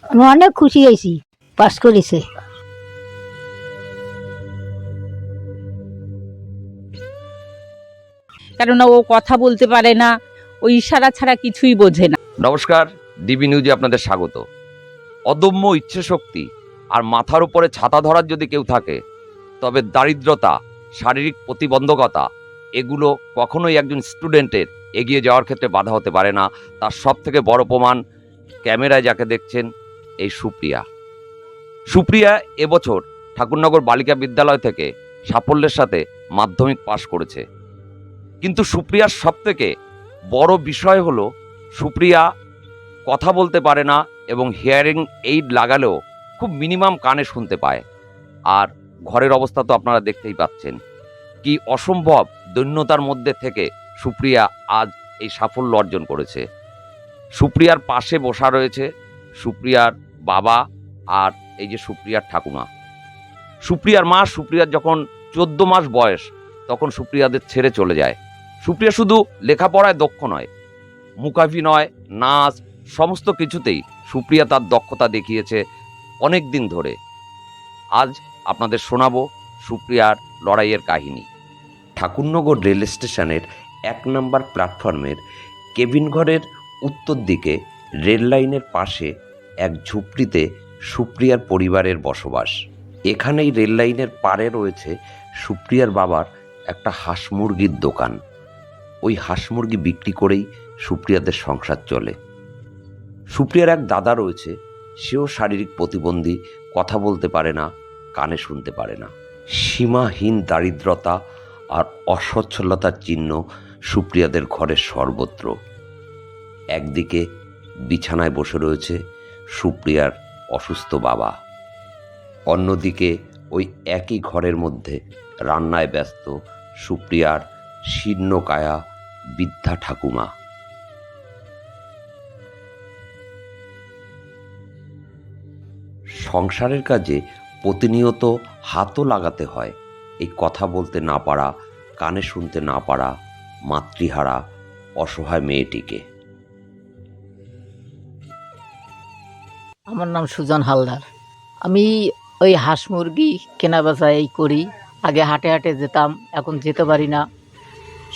আমি অনেক খুশি হয়েছি পাস করেছে। কেননা ও কথা বলতে পারে না, ও ইশারা ছাড়া কিছুই বোঝে না। নমস্কার, ডিবি নিউজে আপনাদের স্বাগত। অদম্য ইচ্ছেশক্তি আর মাথার উপরে ছাতা ধরার যদি কেউ থাকে, তবে দারিদ্রতা, শারীরিক প্রতিবন্ধকতা এগুলো কখনোই একজন স্টুডেন্টের এগিয়ে যাওয়ার ক্ষেত্রে বাধা হতে পারে না। তার সব থেকে বড় প্রমাণ ক্যামেরায় যাকে দেখছেন, এই সুপ্রিয়া। সুপ্রিয়া এবছর ঠাকুরনগর বালিকা বিদ্যালয় থেকে সাফল্যের সাথে মাধ্যমিক পাশ করেছে। কিন্তু সুপ্রিয়ার সব থেকে বড় বিষয় হলো সুপ্রিয়া কথা বলতে পারে না এবং হিয়ারিং এইড লাগালেও খুব মিনিমাম কানে শুনতে পায়। আর ঘরের অবস্থা তো আপনারা দেখতেই পাচ্ছেন। কি অসম্ভব দৈন্যতার মধ্যে থেকে সুপ্রিয়া আজ এই সাফল্য অর্জন করেছে। সুপ্রিয়ার পাশে বসা রয়েছে সুপ্রিয়ার বাবা আর এই যে সুপ্রিয়ার ঠাকুমা। সুপ্রিয়ার মা সুপ্রিয়ার যখন 14 মাস বয়স তখন সুপ্রিয়াদের ছেড়ে চলে যায়। সুপ্রিয়া শুধু লেখাপড়ায় দক্ষ নয়, মূকাভিনয়, নাচ সমস্ত কিছুতেই সুপ্রিয়া তার দক্ষতা দেখিয়েছে অনেক দিন ধরে। আজ আপনাদের শোনাবো সুপ্রিয়ার লড়াইয়ের কাহিনী। ঠাকুরনগর রেল স্টেশনের 1 নম্বর প্ল্যাটফর্মের কেবিন ঘরের উত্তর দিকে রেল লাইনের পাশে এক ঝুপড়িতে সুপ্রিয়ার পরিবারের বসবাস। এখানেই রেল লাইনের পাড়ে রয়েছে সুপ্রিয়ার বাবার একটা হাঁস মুরগির দোকান। ওই হাঁস মুরগি বিক্রি করেই সুপ্রিয়াদের সংসার চলে। সুপ্রিয়ার এক দাদা রয়েছে, সেও শারীরিক প্রতিবন্ধী, কথা বলতে পারে না, কানে শুনতে পারে না। সীমাহীন দারিদ্রতা আর অসচ্ছলতার চিহ্ন সুপ্রিয়াদের ঘরের সর্বত্র। একদিকে বিছানায় বসে রয়েছে সুপ্রিয়ার অসুস্থ বাবা, অন্যদিকে ওই একই ঘরের মধ্যে রান্নায় ব্যস্ত সুপ্রিয়ার শীর্ণকায়া বৃদ্ধা ঠাকুমা। সংসারের কাজে প্রতিনিয়ত হাতও লাগাতে হয় এই কথা বলতে না পারা, কানে শুনতে না পারা মাতৃহারা অসহায় মেয়েটিকে। আমার নাম সুজন হালদার। আমি ওই হাঁস মুরগি কেনা বেচা এই করি। আগে হাটে হাটে যেতাম, এখন যেতে পারি না।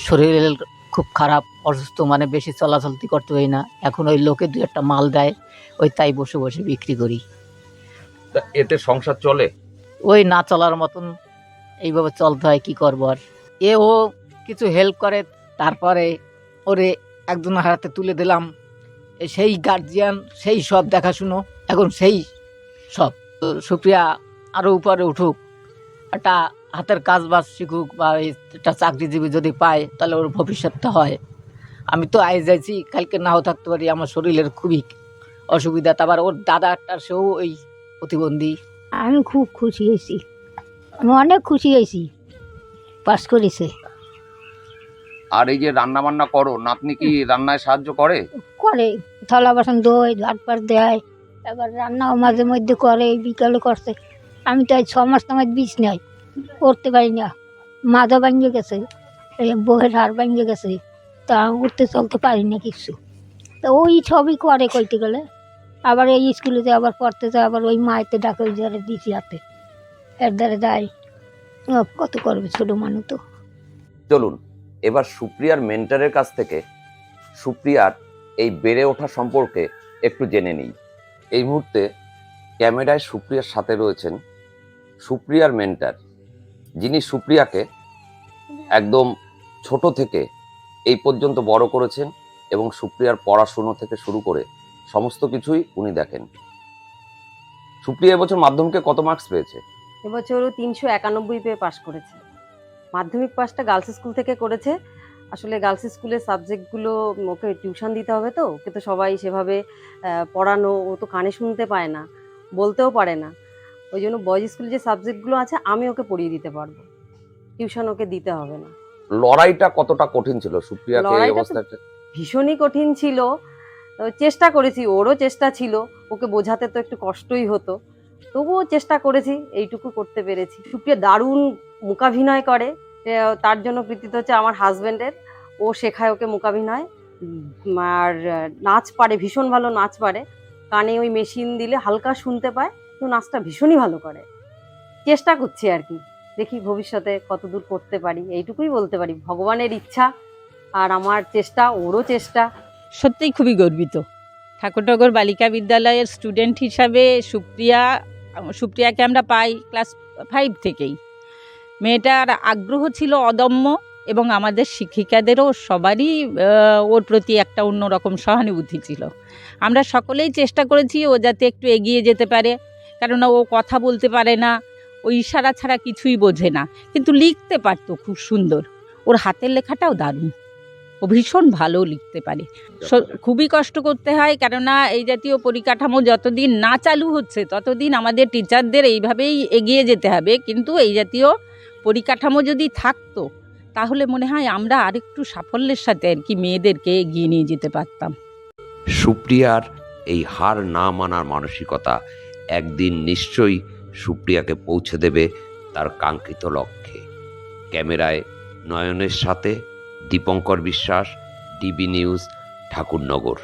শরীর খুব খারাপ, অসুস্থ, মানে বেশি চলাচলতি করতে পারি না। এখন ওই লোকে দু একটা মাল দেয়, ওই তাই বসে বসে বিক্রি করি। এতে সংসার চলে? ওই না চলার মতন এইভাবে চলতে হয়, কি করবো আর। ও কিছু হেল্প করে, তারপরে ওরে একজনের হাতে তুলে দিলাম, সেই গার্জিয়ান, সেই সব দেখাশুনো, এখন সেই সব। তো সুপ্রিয়া আরও উপরে উঠুক, একটা হাতের কাজ বাজ শিখুক, বা একটা চাকরিজীবী যদি পায় তাহলে ওর ভবিষ্যৎটা হয়। আমি তো আজ যাইছি, কালকে নাও থাকতে পারি। আমার শরীরের খুবই অসুবিধা। তারপর ওর দাদাটা, সেও ওই প্রতিবন্ধী। আমি খুব খুশি হয়েছি, আমি অনেক খুশি হয়েছি পাস করেছে। আর এই যে রান্না বান্না করো, নাতনি কি রান্নায় সাহায্য করে? করে, থালা বাসন ধোয়, ঝাট পাট দেয়, এবার রান্নাও মাঝে মধ্যে করে, বিকালে করছে। আমি তো আজ 6 মাস তোমার বিষ নাই, করতে পারি না। মাজা ভাঙিয়ে গেছে, এই বউয়ের হাড় ভাঙিয়ে গেছে, তা উঠতে চলতে পারি না কিছু। তো ওই সবই করে কইতে গেলে। আবার এই স্কুলেতে আবার পড়তে যায়, আবার ওই মায়েতে ডাকে, ওই যারা দিছি হাতে এর দ্বারা যায়। কত করবে ছোটো মানুষ তো। চলুন এবার সুপ্রিয়ার মেন্টরের কাছ থেকে সুপ্রিয়ার এই বেড়ে ওঠা সম্পর্কে একটু জেনে নিই। এই মুহূর্তে ক্যামেরায় সুপ্রিয়ার সাথে রয়েছেন সুপ্রিয়ার মেন্টর, যিনি সুপ্রিয়াকে একদম ছোট থেকে এই পর্যন্ত বড় করেছেন এবং সুপ্রিয়ার পড়াশুনো থেকে শুরু করে সমস্ত কিছুই উনি দেখেন। সুপ্রিয়া এবছর মাধ্যমিকে কত মার্কস পেয়েছে? এবছরও 391 পেয়ে পাশ করেছে। মাধ্যমিক পাসটা গার্লস স্কুল থেকে করেছে। আসলে গার্লস স্কুলের সাবজেক্টগুলো ওকে টিউশন দিতে হবে, তো ওকে তো সবাই সেভাবে পড়ানো, ও তো কানে শুনতে পায় না, বলতেও পারে না। ওই জন্য বয়েজ স্কুলে যে সাবজেক্টগুলো আছে আমি ওকে পড়িয়ে দিতে পারবো, টিউশন ওকে দিতে হবে না। লড়াইটা কতটা কঠিন ছিল সুপ্রিয়াকে এই লড়াইটা তো অবস্থাতে? ভীষণই কঠিন ছিল। তো চেষ্টা করেছি, ওরও চেষ্টা ছিল, ওকে বোঝাতে তো একটু কষ্টই হতো, তবুও চেষ্টা করেছি, এইটুকু করতে পেরেছি। সুপ্রিয়া দারুণ মূকাভিনয় করে, তার জন্য কৃতিত্ব হচ্ছে আমার হাজব্যান্ডের। ও শেখায় ওকে মূকাভিনয়, আর নাচ পারে, ভীষণ ভালো নাচ পারে। কানে ওই মেশিন দিলে হালকা শুনতে পায়, তো নাচটা ভীষণই ভালো করে। চেষ্টা করছি আর কি, দেখি ভবিষ্যতে কতদূর করতে পারি, এইটুকুই বলতে পারি। ভগবানের ইচ্ছা আর আমার চেষ্টা, ওরও চেষ্টা। সত্যিই খুবই গর্বিত। ঠাকুরনগর বালিকা বিদ্যালয়ের স্টুডেন্ট হিসাবে সুপ্রিয়াকে আমরা পাই ক্লাস 5 থেকেই। মেয়েটার আগ্রহ ছিল অদম্য, এবং আমাদের শিক্ষিকাদেরও সবারই ওর প্রতি একটা অন্যরকম সহানুভূতি ছিল। আমরা সকলেই চেষ্টা করেছি ও যাতে একটু এগিয়ে যেতে পারে, কেননা ও কথা বলতে পারে না, ও ইশারা ছাড়া কিছুই বোঝে না, কিন্তু লিখতে পারতো খুব সুন্দর। ওর হাতের লেখাটাও দারুণ, ও ভীষণ ভালো লিখতে পারে। খুবই কষ্ট করতে হয়, কেননা এই জাতীয় পরিকাঠামো যতদিন না চালু হচ্ছে ততদিন আমাদের টিচারদের এইভাবেই এগিয়ে যেতে হবে। কিন্তু এই জাতীয় পরিকাঠামো যদি থাকতো তাহলে মনে হয় আমরা আরেকটু সাফল্যের সাথে আর কি মেয়েদেরকে এগিয়ে নিয়ে যেতে পারতাম। সুপ্রিয়ার এই হার না মানার মানসিকতা একদিন নিশ্চয়ই সুপ্রিয়াকে পৌঁছে দেবে তার কাঙ্ক্ষিত লক্ষ্যে। ক্যামেরায় নয়নের সাথে দীপঙ্কর বিশ্বাস, ডিবি নিউজ, ঠাকুরনগর।